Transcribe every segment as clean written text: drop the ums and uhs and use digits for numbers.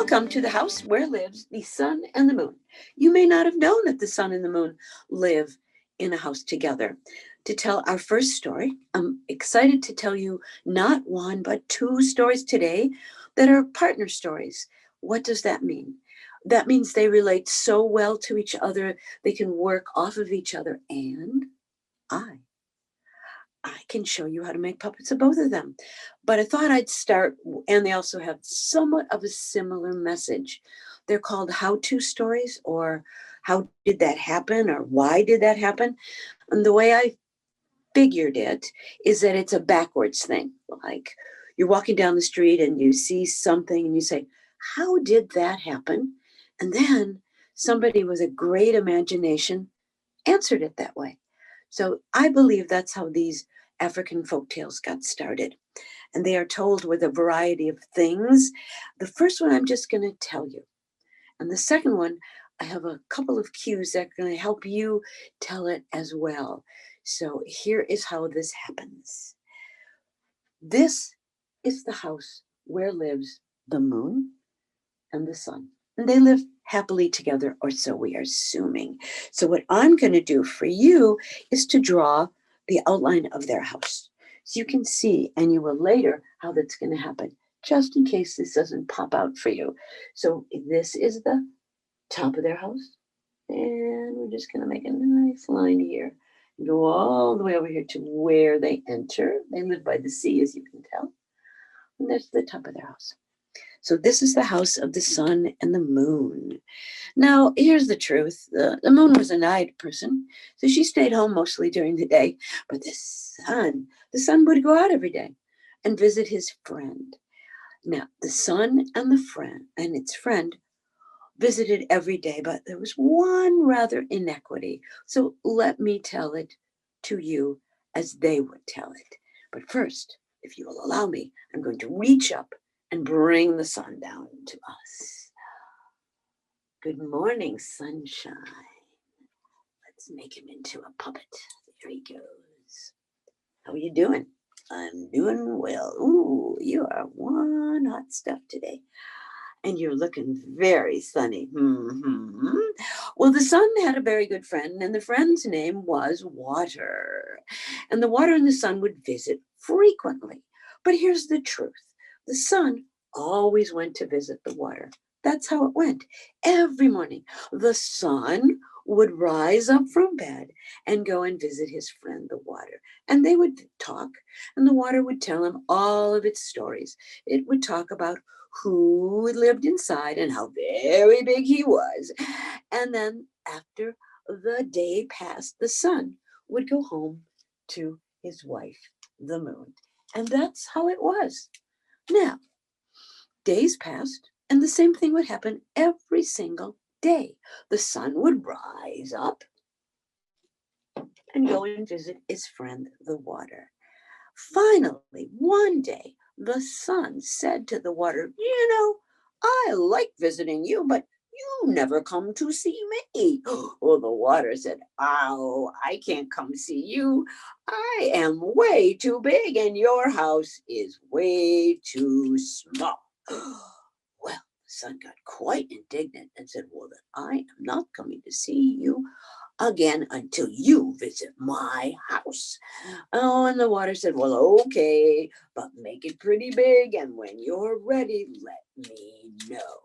Welcome to the house where lives the sun and the moon. You may not have known that the sun and the moon live in a house together. To tell our first story, I'm excited to tell you not one, but two stories today that are partner stories. What does that mean? That means they relate so well to each other, they can work off of each other, and I I can show you how to make puppets of both of them. But I thought I'd start, and they also have somewhat of a similar message. They're called how-to stories, or how did that happen, or why did that happen? And the way I figured it is that it's a backwards thing. Like you're walking down the street and you see something and you say, how did that happen? And then somebody with a great imagination answered it that way. So I believe that's how these African folk tales got started. And they are told with a variety of things. The first one I'm just going to tell you. And the second one, I have a couple of cues that are going to help you tell it as well. So here is how this happens. This is the house where lives the moon and the sun. And they live happily together, or so we are assuming. So what I'm going to do for you is to draw the outline of their house. So you can see, and you will later, how that's going to happen, just in case this doesn't pop out for you. So this is the top of their house. And we're just going to make a nice line here. Go all the way over here to where they enter. They live by the sea, as you can tell. And that's the top of their house. So this is the house of the sun and the moon. Now, here's the truth. The moon was a night person, so she stayed home mostly during the day. But the sun would go out every day and visit his friend. Now, the sun and its friend visited every day, but there was one rather inequity. So let me tell it to you as they would tell it. But first, if you will allow me, I'm going to reach up and bring the sun down to us. Good morning, sunshine. Let's make him into a puppet. There he goes. How are you doing? I'm doing well. Ooh, you are one hot stuff today. And you're looking very sunny. Mm-hmm. Well, the sun had a very good friend, and the friend's name was Water. And the water and the sun would visit frequently. But here's the truth. The sun always went to visit the water. That's how it went. Every morning, the sun would rise up from bed and go and visit his friend, the water. And they would talk, and the water would tell him all of its stories. It would talk about who lived inside and how very big he was. And then after the day passed, the sun would go home to his wife, the moon. And that's how it was. Now, days passed, and the same thing would happen every single day. The sun would rise up and go and visit his friend, the water. Finally, one day, the sun said to the water, I like visiting you, but you never come to see me. Well, the water said, oh, I can't come see you. I am way too big and your house is way too small. Well, the sun got quite indignant and said, well, then I am not coming to see you again until you visit my house. Oh, and the water said, well, okay, but make it pretty big, and when you're ready, let me know.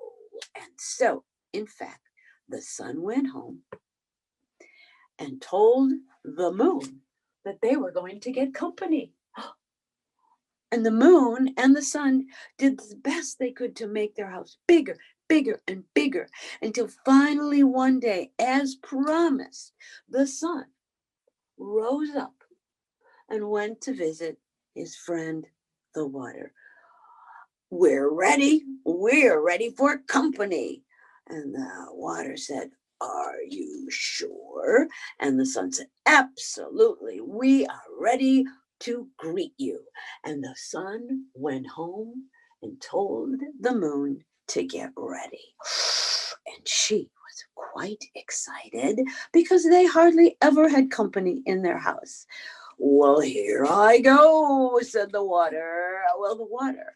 And so, in fact, the sun went home and told the moon that they were going to get company. And the moon and the sun did the best they could to make their house bigger, bigger, and bigger, until finally one day, as promised, the sun rose up and went to visit his friend, the water. We're ready for company. And the water said, are you sure? And the sun said, absolutely, we are ready to greet you. And the sun went home and told the moon to get ready. And she was quite excited because they hardly ever had company in their house. Well, here I go, said the water. Well, the water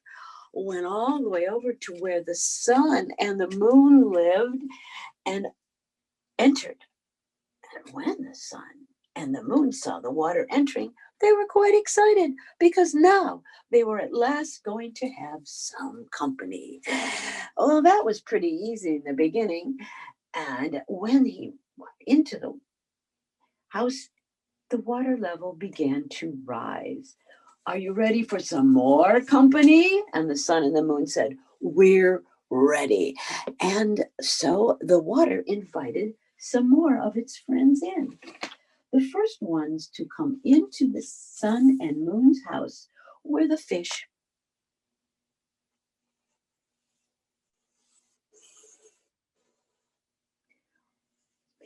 went all the way over to where the sun and the moon lived and entered. And when the sun and the moon saw the water entering, they were quite excited because now they were at last going to have some company. Oh, that was pretty easy in the beginning. And when he went into the house, the water level began to rise. Are you ready for some more company? And the sun and the moon said, we're ready. And so the water invited some more of its friends in. The first ones to come into the sun and moon's house were the fish.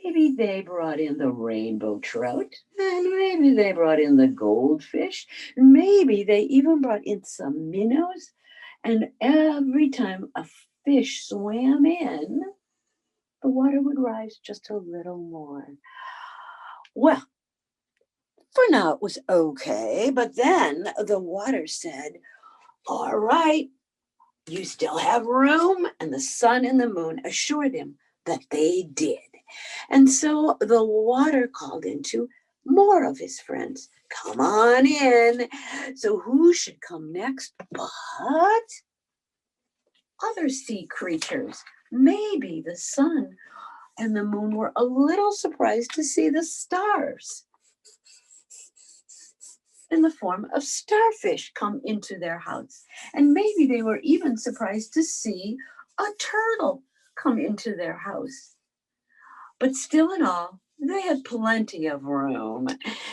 Maybe they brought in the rainbow trout, and maybe they brought in the goldfish, maybe they even brought in some minnows. And every time a fish swam in, the water would rise just a little more. Well, for now it was okay, but then the water said, all right, you still have room? And the sun and the moon assured him that they did. And so the water called into more of his friends. Come on in. So who should come next but other sea creatures? Maybe the sun and the moon were a little surprised to see the stars in the form of starfish come into their house. And maybe they were even surprised to see a turtle come into their house. But still in all, they had plenty of room.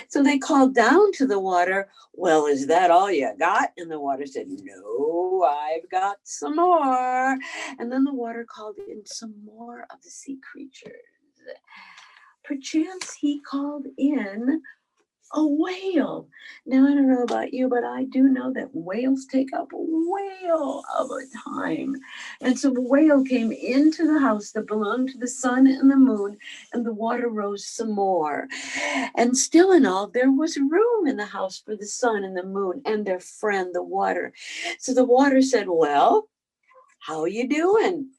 So they called down to the water, well, is that all you got? And the water said, no, I've got some more. And then the water called in some more of the sea creatures. Perchance he called in a whale. Now, I don't know about you, but I do know that whales take up a whale of a time. And so the whale came into the house that belonged to the sun and the moon, and the water rose some more. And still in all, there was room in the house for the sun and the moon and their friend, the water. So the water said, well, how are you doing?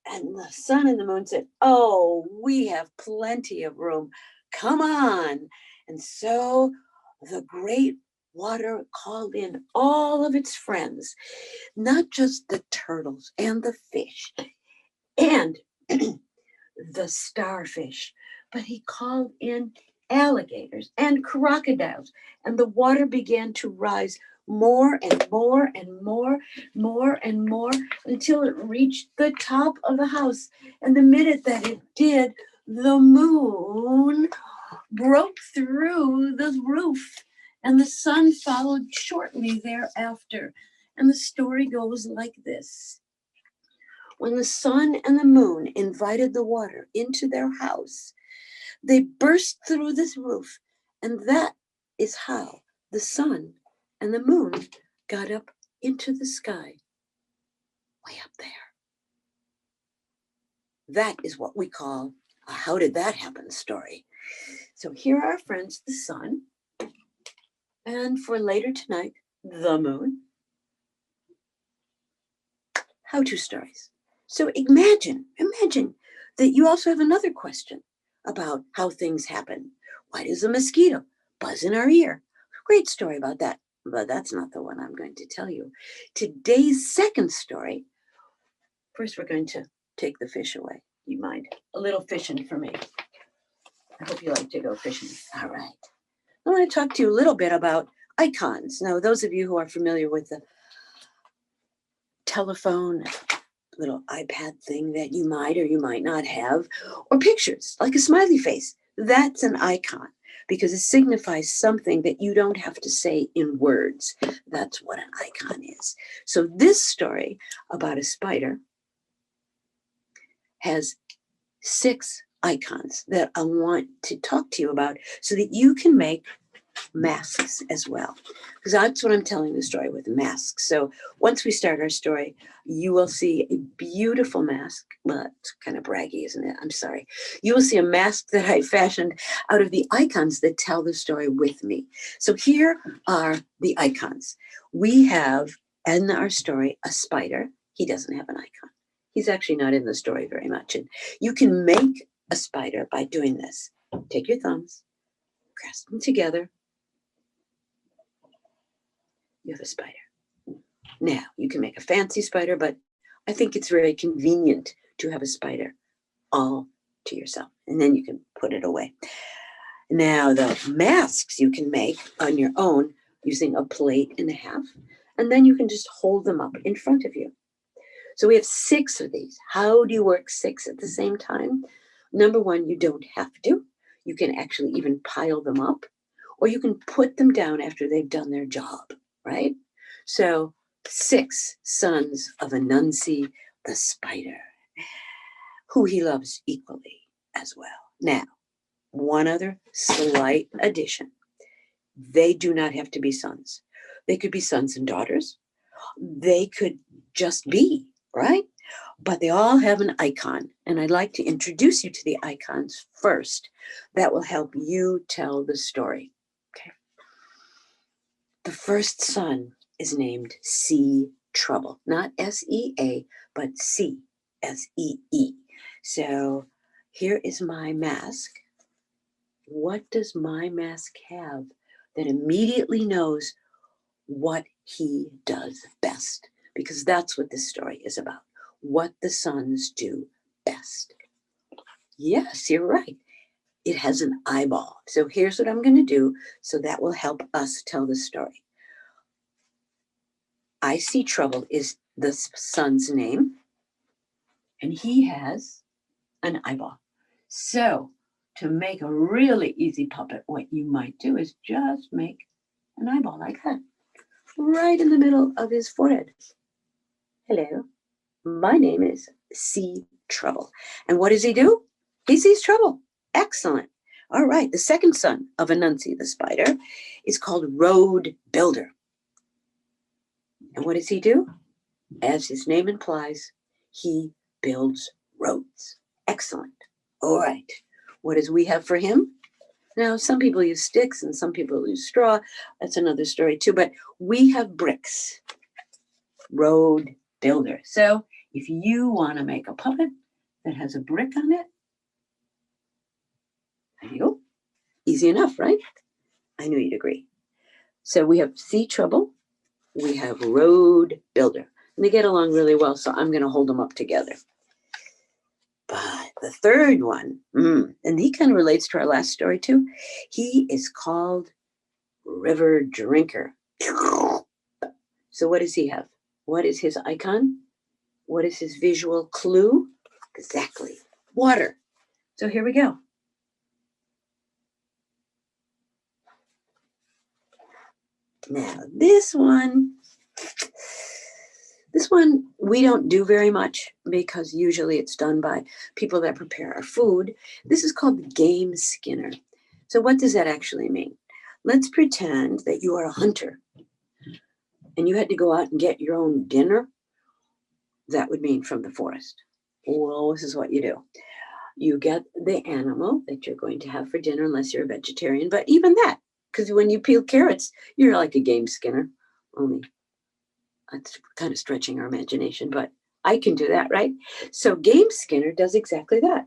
And the sun and the moon said, oh, we have plenty of room. Come on. And so the great water called in all of its friends, not just the turtles and the fish and the starfish, but he called in alligators and crocodiles. And the water began to rise more and more and more and more until it reached the top of the house. And the minute that it did, the moon broke through the roof, and the sun followed shortly thereafter. And the story goes like this. When the sun and the moon invited the water into their house, they burst through this roof, and that is how the sun and the moon got up into the sky, way up there. That is what we call a how did that happen story. So here are our friends, the sun, and for later tonight, the moon. How-to stories. So imagine that you also have another question about how things happen. Why does a mosquito buzz in our ear? Great story about that, but that's not the one I'm going to tell you. Today's second story, first we're going to take the fish away. You mind? A little fishing for me. I hope you like to go fishing. All right. I want to talk to you a little bit about icons. Now, those of you who are familiar with the telephone, little iPad thing that you might or you might not have, or pictures, like a smiley face, that's an icon because it signifies something that you don't have to say in words. That's what an icon is. So this story about a spider has 6 icons that I want to talk to you about so that you can make masks as well, because that's what I'm telling the story with, masks. So once we start our story, you will see a beautiful mask. Well, it's kind of braggy, isn't it? I'm sorry. You will see a mask that I fashioned out of the icons that tell the story with me. So here are the icons. We have in our story, a spider. He doesn't have an icon. He's actually not in the story very much. And you can make a spider by doing this. Take your thumbs, press them together. You have a spider. Now, you can make a fancy spider, but I think it's very convenient to have a spider all to yourself. And then you can put it away. Now, the masks you can make on your own using a plate and a half. And then you can just hold them up in front of you. So we have 6 of these. How do you work 6 at the same time? Number one, you don't have to. You can actually even pile them up, or you can put them down after they've done their job, right? So 6 sons of Anansi the spider, who he loves equally as well. Now, one other slight addition. They do not have to be sons. They could be sons and daughters. They could just be, right? But they all have an icon. And I'd like to introduce you to the icons first. That will help you tell the story. Okay. The first son is named Sea Trouble. Not S-E-A, but C, S-E-E. So here is my mask. What does my mask have that immediately knows what he does best? Because that's what this story is about. What the sons do best. Yes, you're right. It has an eyeball. So here's what I'm going to do. So that will help us tell the story. I See Trouble is the son's name. And he has an eyeball. So to make a really easy puppet, what you might do is just make an eyeball like that, right in the middle of his forehead. Hello, my name is See Trouble. And what does he do? He sees trouble. Excellent. All right, the second son of Anansi the spider is called Road Builder. And what does he do? As his name implies, he builds roads. Excellent. All right, what does we have for him? Now, some people use sticks and some people use straw. That's another story too, but we have bricks. Road Builder. So if you want to make a puppet that has a brick on it, there you go. Easy enough, right? I knew you'd agree. So we have Sea Trouble. We have Road Builder. And they get along really well, so I'm going to hold them up together. But the third one, and he kind of relates to our last story too. He is called River Drinker. So what does he have? What is his icon? What is his visual clue? Exactly, water. So here we go. Now this one we don't do very much because usually it's done by people that prepare our food. This is called the game skinner. So what does that actually mean? Let's pretend that you are a hunter and you had to go out and get your own dinner. That would mean from the forest. Well, this is what you do. You get the animal that you're going to have for dinner, unless you're a vegetarian, but even that, because when you peel carrots, you're like a game skinner. Only that's kind of stretching our imagination, but I can do that, right? So game skinner does exactly that.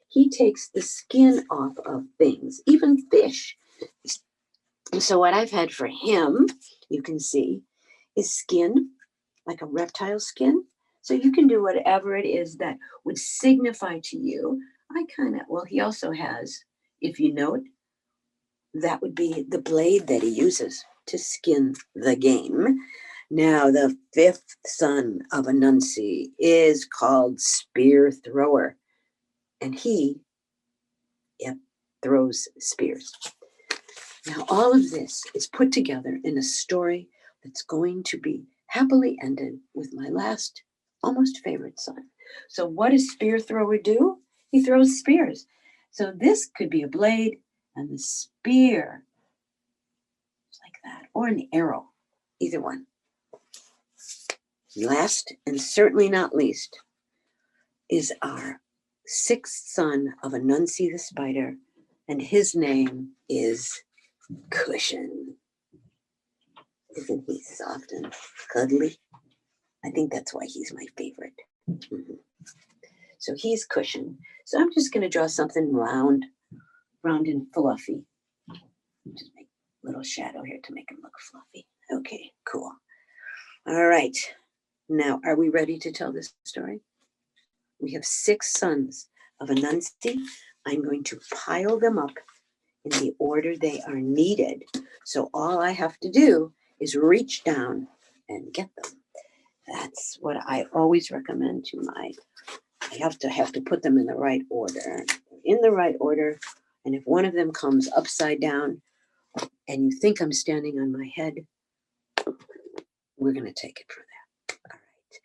He takes the skin off of things, even fish. So what I've had for him, you can see, is skin, like a reptile skin. So you can do whatever it is that would signify to you. He also has, if you note, that would be the blade that he uses to skin the game. Now, the fifth son of Anansi is called Spear Thrower, and he, throws spears. Now, all of this is put together in a story that's going to be happily ended with my last, almost favorite son. So what does Spear Thrower do? He throws spears. So this could be a blade, and the spear is like that, or an arrow, either one. Last, and certainly not least, is our sixth son of Anansi the spider, and his name is Cushion. Isn't he soft and cuddly? I think that's why he's my favorite. Mhm. So he's Cushion. So I'm just going to draw something round and fluffy. Just make a little shadow here to make him look fluffy. Okay, cool. All right. Now, are we ready to tell this story? We have 6 sons of Anansi. I'm going to pile them up in the order they are needed. So all I have to do is reach down and get them. That's what I always recommend to I have to put them in the right order. In the right order. And if one of them comes upside down and you think I'm standing on my head, we're going to take it from there. All right.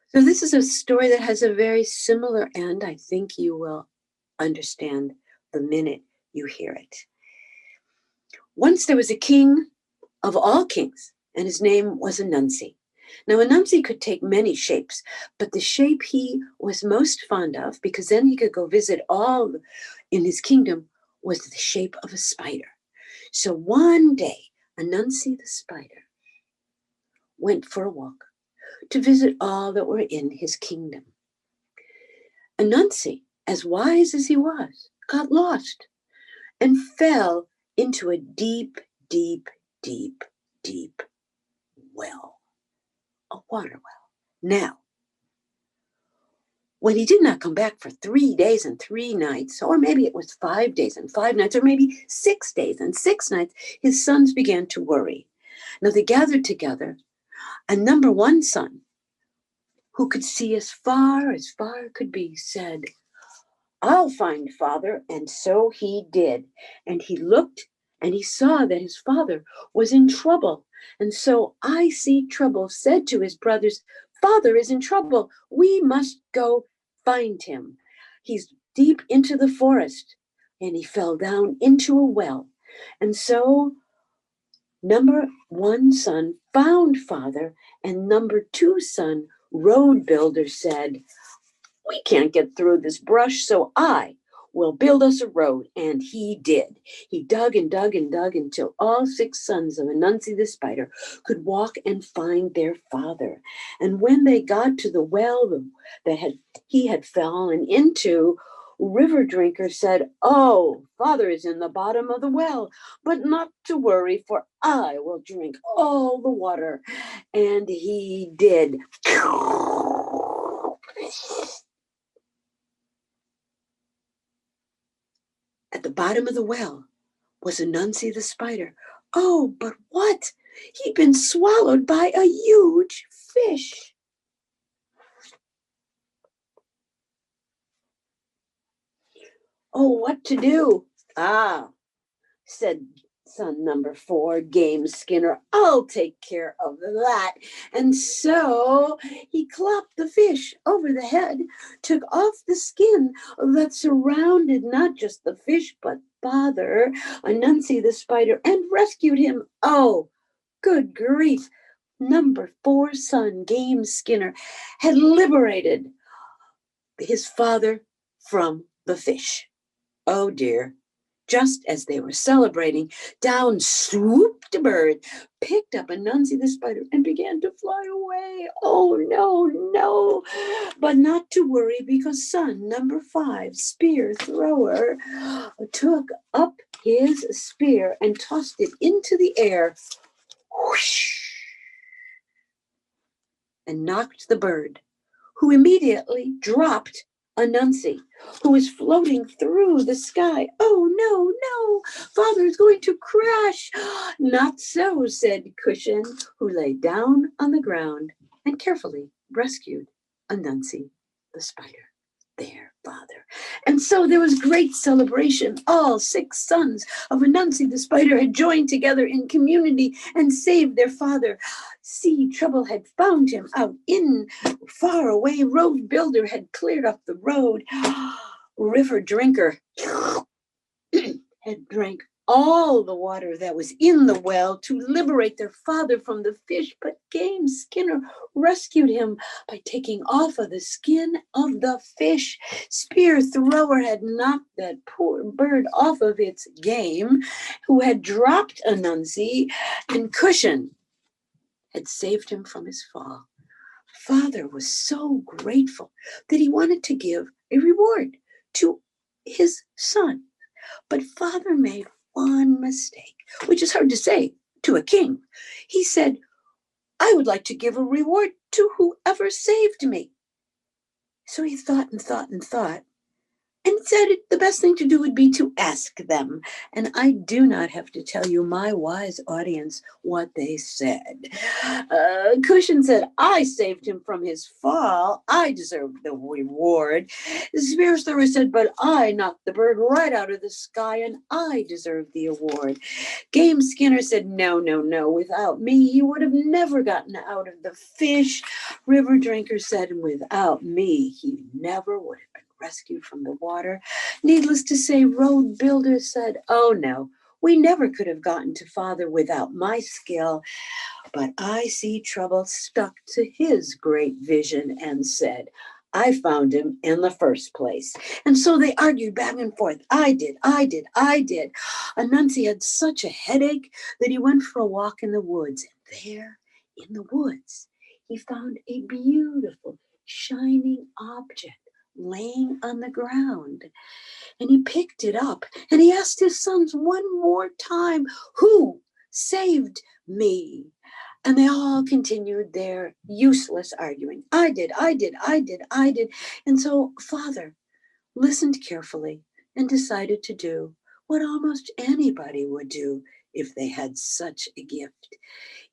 So this is a story that has a very similar end. I think you will understand the minute you hear it. Once there was a king of all kings, and his name was Anansi. Now, Anansi could take many shapes, but the shape he was most fond of, because then he could go visit all in his kingdom, was the shape of a spider. So one day, Anansi the spider went for a walk to visit all that were in his kingdom. Anansi, as wise as he was, got lost and fell into a deep, deep, deep, deep well, a water well. Now, when he did not come back for 3 days and 3 nights, or maybe it was 5 days and 5 nights, or maybe 6 days and 6 nights, his sons began to worry. Now they gathered together, and number 1 son, who could see as far could be, said, "I'll find father." And so he did. And he looked and he saw that his father was in trouble. And so I See Trouble said to his brothers, "Father is in trouble. We must go find him. He's deep into the forest." And he fell down into a well. And so number 1 son found father, and number 2 son, road builder, said, "We can't get through this brush, so I will build us a road." And he did. He dug and dug and dug until all 6 sons of Anansi the spider could walk and find their father. And when they got to the well that he had fallen into, River Drinker said, "Oh, father is in the bottom of the well, but not to worry, for I will drink all the water." And he did. At the bottom of the well was Anansi the spider. Oh, but what? He'd been swallowed by a huge fish. Oh, what to do? Said son number 4, Game Skinner, "I'll take care of that." And so he clopped the fish over the head, took off the skin that surrounded not just the fish, but father, Anansi the spider, and rescued him. Oh, good grief. Number 4 son, Game Skinner, had liberated his father from the fish. Oh dear. Just as they were celebrating, down swooped a bird, picked up Anansi the spider, and began to fly away. Oh, no, no. But not to worry, because son number 5, Spear Thrower, took up his spear and tossed it into the air, whoosh, and knocked the bird, who immediately dropped Anansi, who was floating through the sky. "Oh, no, no, father is going to crash." "Not so," said Cushion, who lay down on the ground and carefully rescued Anansi the spider, their father. And so there was great celebration. All 6 sons of Anansi the spider had joined together in community and saved their father. See Trouble had found him out in far away. Road Builder had cleared up the road. River Drinker had drank all the water that was in the well to liberate their father from the fish, but Game Skinner rescued him by taking off of the skin of the fish. Spear Thrower had knocked that poor bird off of its game, who had dropped Anansi, and Cushion had saved him from his fall. Father was so grateful that he wanted to give a reward to his son. But Father made one mistake, which is hard to say to a king. He said, I would like to give a reward to whoever saved me. So he thought and thought and thought, and said the best thing to do would be to ask them. And I do not have to tell you, my wise audience, what they said. Cushion said, I saved him from his fall. I deserve the reward. Spearsthrower said, but I knocked the bird right out of the sky and I deserve the award. Game Skinner said, no, no, no. Without me, he would have never gotten out of the fish. River Drinker said, without me, he never would have been rescued from the water. Needless to say, Road Builder said, oh no, we never could have gotten to Father without my skill. But I See Trouble stuck to his great vision and said, I found him in the first place. And so they argued back and forth. I did. Anansi had such a headache that he went for a walk in the woods. And there in the woods, he found a beautiful, shining object laying on the ground. And he picked it up and he asked his sons one more time, who saved me? And they all continued their useless arguing. I did. And so Father listened carefully and decided to do what almost anybody would do if they had such a gift.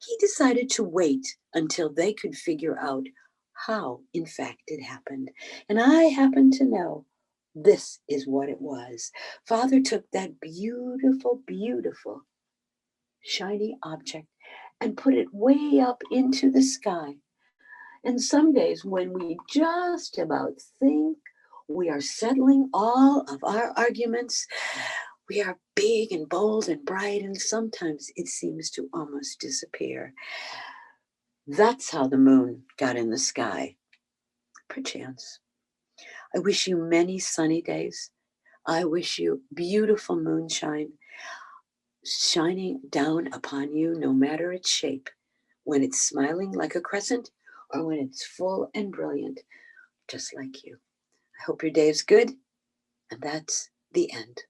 He decided to wait until they could figure out how, in fact, it happened. And I happen to know this is what it was. Father took that beautiful, beautiful, shiny object and put it way up into the sky. And some days when we just about think we are settling all of our arguments, we are big and bold and bright, and sometimes it seems to almost disappear. That's how the moon got in the sky, perchance. I wish you many sunny days. I wish you beautiful moonshine shining down upon you, no matter its shape, when it's smiling like a crescent or when it's full and brilliant, just like you. I hope your day is good, and that's the end.